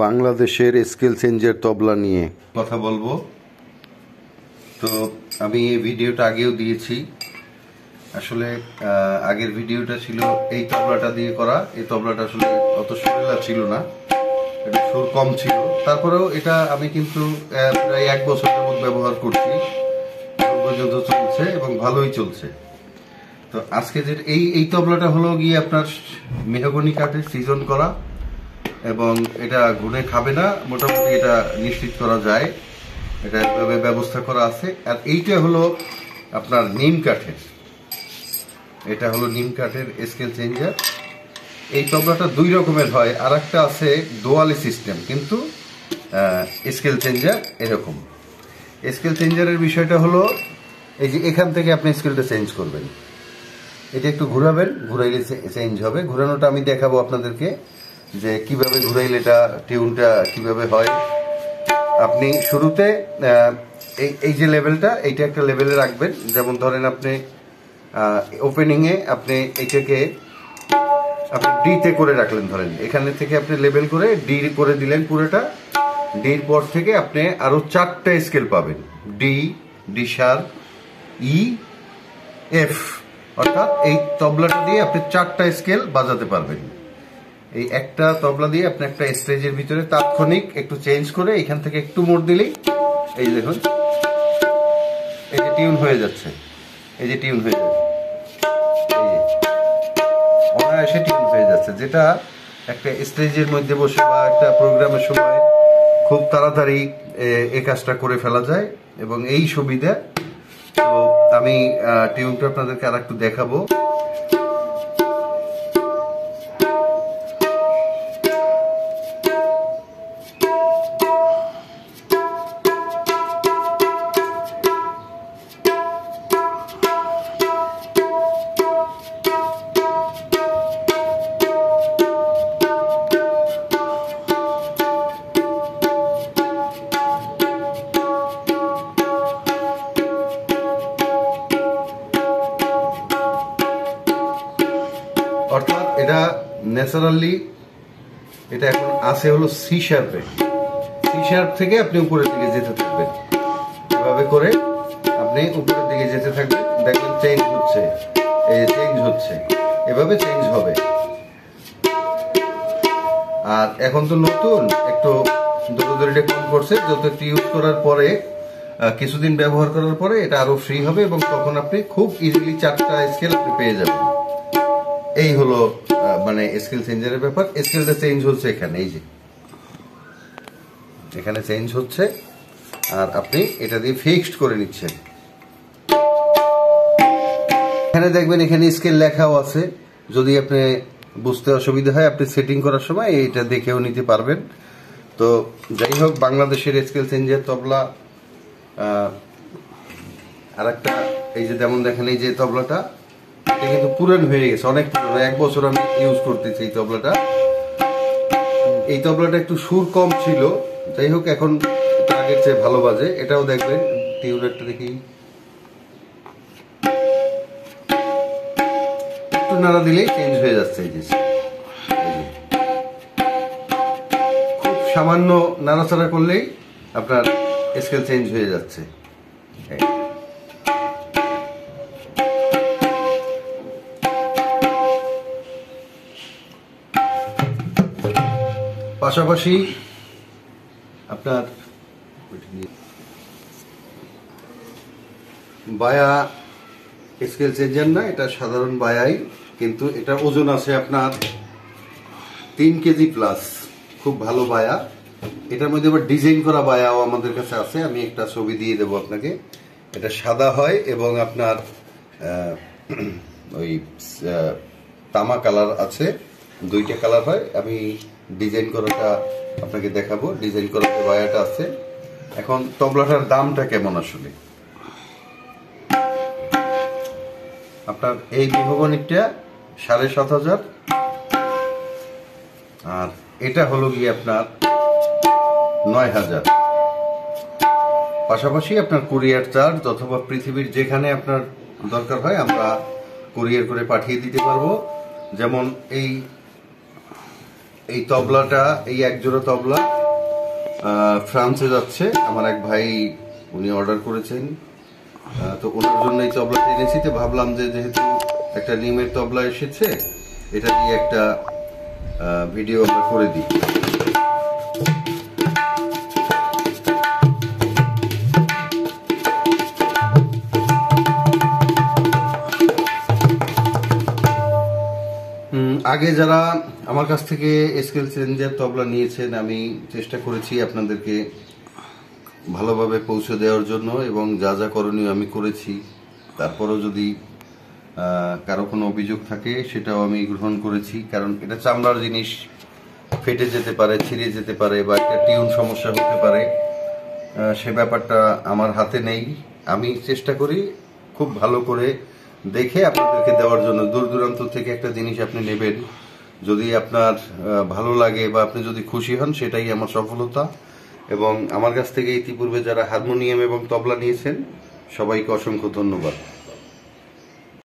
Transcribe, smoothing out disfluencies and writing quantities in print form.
বাংলাদেশের স্কেল চেঞ্জের তবলা নিয়ে কথা বলবো। তো আমি এই ভিডিওটা আগেও দিয়েছি। আসলে আগের ভিডিওটা ছিল এই তবলাটা দিয়ে করা। এই তবলাটা আসলে অত সুরেলা ছিল না, এটা সুর কম ছিল। তারপরেও এটা আমি কিন্তু প্রায় 1 বছর যাবত ব্যবহার করছি, পর্যন্ত চলছে এবং ভালোই চলছে। তো আজকে যে এই তবলাটা হলো গিয়ে আপনার মেহগনি কাঠের সিজন করা, এবং এটা ঘুরে খাবে না, মোটামুটি এটা নিশ্চিত করা যায়, এটা এভাবে ব্যবস্থা করা আছে। আর এইটা হলো আপনার নিম কাঠের, এটা হলো নিম কাঠের স্কেল চেঞ্জার। এই তবলাটা 2 রকমের হয়, আর একটা আছে দোয়ালি সিস্টেম, কিন্তু স্কেল চেঞ্জার এরকম। স্কেল চেঞ্জারের বিষয়টা হলো এই যে এখান থেকে আপনি স্কেলটা চেঞ্জ করবেন, এটা একটু ঘুরাবেন, ঘুরাইলে চেঞ্জ হবে। ঘুরানোটা আমি দেখাবো আপনাদেরকে যে কিভাবে ঘুরাইলে এটা টিউনটা কিভাবে হয়। আপনি শুরুতে এই যে লেভেলটা, এইটা একটা লেভেলে রাখবেন। যেমন ধরেন আপনি ওপেনিংয়ে আপনি এইটাকে আপনি ডিতে করে রাখলেন, ধরেন এখানে থেকে আপনি লেভেল করে ডি করে দিলেন পুরোটা। ডির পর থেকে আপনি আরো 4টা স্কেল পাবেন, ডি, ডি শার্প, ই, এফ। অর্থাৎ এই তবলাটা দিয়ে আপনি 4টা স্কেল বাজাতে পারবেন। এই একটা তবলা দিয়ে আপনি একটা স্টেজের ভিতরে তাৎক্ষণিক একটু চেঞ্জ করে এখান থেকে একটু মোড় দিলেই এই যে দেখুন, এই যে টিউন হয়ে যাচ্ছে, এই যে টিউন হয়ে যাচ্ছে, এই যে অনায়াসে টিউন হয়ে যাচ্ছে, যেটা একটা স্টেজের মধ্যে বসে বা একটা প্রোগ্রামের সময় খুব তাড়াতাড়ি এই কাজটা করে ফেলা যায় এবং এই সুবিধা। তো আমি টিউনটা আপনাদেরকে আর একটু দেখাবো। অর্থাৎ এটা ন্যাচারালি এটা এখন আছে হলো সি শার্পে। সি শার্প থেকে আপনি উপরের দিকে যেতে থাকবেন, এভাবে করে আপনি উপরের দিকে যেতে থাকবেন, দেখবেন চেঞ্জ হচ্ছে, এই চেঞ্জ হচ্ছে, এভাবে চেঞ্জ হবে। আর এখন তো নতুন একটু দৌড়দৌড়িটা কম করছে, যত একটু ইউজ করার পরে কিছুদিন ব্যবহার করার পরে এটা আরো ফ্রি হবে এবং তখন আপনি খুব ইজিলি 4টা স্কেল আপনি পেয়ে যাবেন। এই হলো মানে স্কেল চেঞ্জারের ব্যাপার। স্কেলটা চেঞ্জ হচ্ছে এখানে, এই যে এখানে চেঞ্জ হচ্ছে, আর আপনি এটা দিয়ে ফিক্সড করে নিচ্ছেন। এখানে দেখবেন এখানে স্কেল লেখাও আছে, যদি আপনি বুঝতে অসুবিধা হয় আপনি সেটিং করার সময় এটা দেখেও নিতে পারবেন। তো যাই হোক, বাংলাদেশের স্কেল চেঞ্জার তবলা। আর একটা এই যে যেমন দেখেন এই যে তবলাটা, এটা কিন্তু পুরান হয়ে গেছে, অনেক পুরনো, 1 বছর আমি ইউজ করতেছি এই তবলাটা। এই তবলাটা একটু সুর কম ছিল, যাই হোক এখন আগের চেয়ে ভালো বাজে। এটাও দেখবেন টিউনারটা দেখি, একটু নাড়া দিলেই চেঞ্জ হয়ে যাচ্ছে। এই যে খুব সামান্য নাড়াচাড়া করলেই আপনার স্কেল চেঞ্জ হয়ে যাচ্ছে। পাশাপাশি আপনার বায়া স্কেল চেঞ্জার না, এটা সাধারণ বায়াই, কিন্তু এটা ওজন আছে আপনার 3 কেজি প্লাস, খুব ভালো বায়া। এটার মধ্যে আবার ডিজাইন করা বায়াও আমাদের কাছে আছে, আমি একটা ছবি দিয়ে দেবো আপনাকে। এটা সাদা হয় এবং আপনার ওই তামা কালার আছে, 2টা কালার হয়। আমি ডিজাইন করাটা আপনাকে দেখাবো, ডিজাইন করা বায়াটা আছে। এখন তবলাটার দামটা কেমন আসলে? আপনার এই মেহগনিটা 7,500, আর এটা হলো গিয়ে আপনার 9,000। পাশাপাশি আপনার কুরিয়ার চার্জ, অথবা পৃথিবীর যেখানে আপনার দরকার হয় আমরা কুরিয়ার করে পাঠিয়ে দিতে পারবো। যেমন এই তবলাটা, এই একজোড়া তবলা ফ্রান্সে যাচ্ছে। আমার এক ভাই উনি অর্ডার করেছেন, তো ওনার জন্য এই তবলাটা এনেছি। তো ভাবলাম যে যেহেতু একটা নিমের তবলা এসেছে, এটা দিয়ে একটা ভিডিও আমরা করে দিই। আগে যারা আমার কাছ থেকে স্কেল চেঞ্জার তবলা নিয়েছেন, আমি চেষ্টা করেছি আপনাদেরকে ভালোভাবে পৌঁছে দেওয়ার জন্য, এবং যা যা করণীয় আমি করেছি। তারপরও যদি কারো কোনো অভিযোগ থাকে সেটাও আমি গ্রহণ করেছি, কারণ এটা চামড়ার জিনিস, ফেটে যেতে পারে, ছিঁড়ে যেতে পারে, বা একটা টিউন সমস্যা হতে পারে। সে ব্যাপারটা আমার হাতে নেই। আমি চেষ্টা করি খুব ভালো করে দেখে আপনাদেরকে দেওয়ার জন্য। দূর দূরান্ত থেকে একটা জিনিস আপনি নেবেন, যদি আপনার ভালো লাগে বা আপনি যদি খুশি হন, সেটাই আমার সফলতা। এবং আমার কাছ থেকে ইতিপূর্বে যারা হারমোনিয়াম এবং তবলা নিয়েছেন, সবাইকে অসংখ্য ধন্যবাদ।